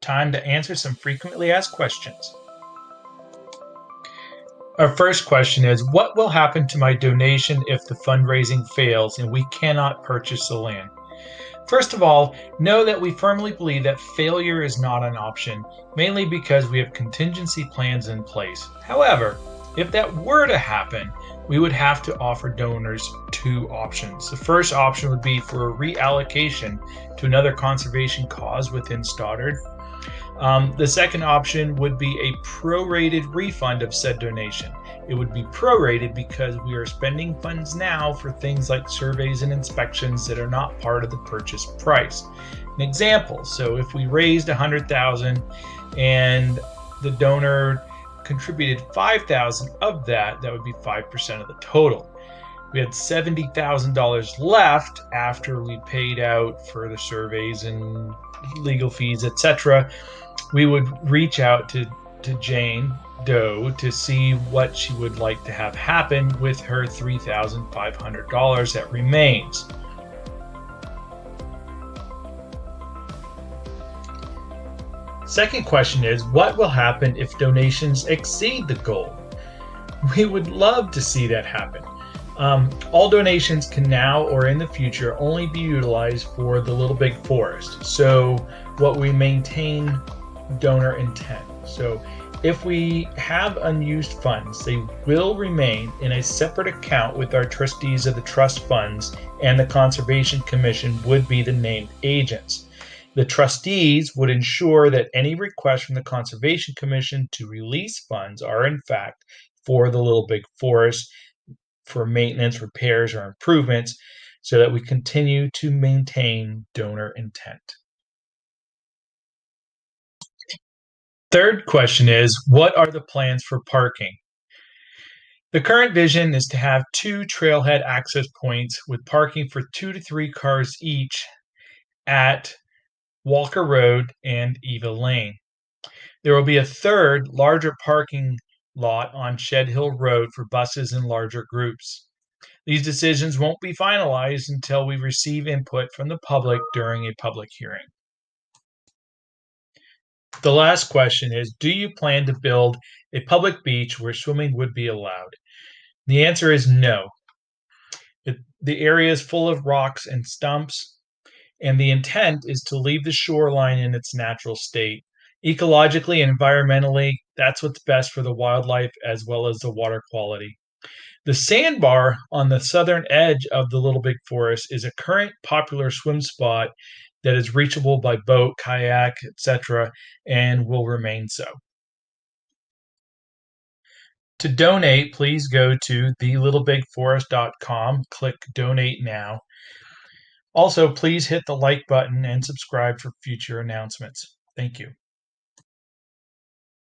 time to answer some frequently asked questions. Our first question is, what will happen to my donation if the fundraising fails and we cannot purchase the land? First of all, know that we firmly believe that failure is not an option, mainly because we have contingency plans in place. However, if that were to happen, we would have to offer donors two options. The first option would be for a reallocation to another conservation cause within Stoddard. The second option would be a prorated refund of said donation. It would be prorated because we are spending funds now for things like surveys and inspections that are not part of the purchase price. An example, so if we raised $100,000 and the donor contributed $5,000 of that, that would be 5% of the total. We had $70,000 left after we paid out for the surveys and legal fees, etc. We would reach out to Jane Doe to see what she would like to have happen with her $3,500 that remains. Second question is, what will happen if donations exceed the goal? We would love to see that happen. All donations can now or in the future only be utilized for the Little Big Forest. So what we maintain donor intent. So if we have unused funds, they will remain in a separate account with our trustees of the trust funds, and the Conservation Commission would be the named agents. The trustees would ensure that any requests from the Conservation Commission to release funds are in fact for the Little Big Forest, for maintenance, repairs, or improvements, so that we continue to maintain donor intent. Third question is, what are the plans for parking? The current vision is to have two trailhead access points with parking for 2 to 3 cars each at Walker Road and Eva Lane. There will be a third, larger parking lot on Shed Hill Road for buses and larger groups. These decisions won't be finalized until we receive input from the public during a public hearing. The last question is, do you plan to build a public beach where swimming would be allowed? The answer is no. The area is full of rocks and stumps, and the intent is to leave the shoreline in its natural state. Ecologically and environmentally, that's what's best for the wildlife as well as the water quality. The sandbar on the southern edge of the Little Big Forest is a current popular swim spot that is reachable by boat, kayak, etc., and will remain so. To donate, please go to thelittlebigforest.com, click Donate Now. Also, please hit the like button and subscribe for future announcements. Thank you.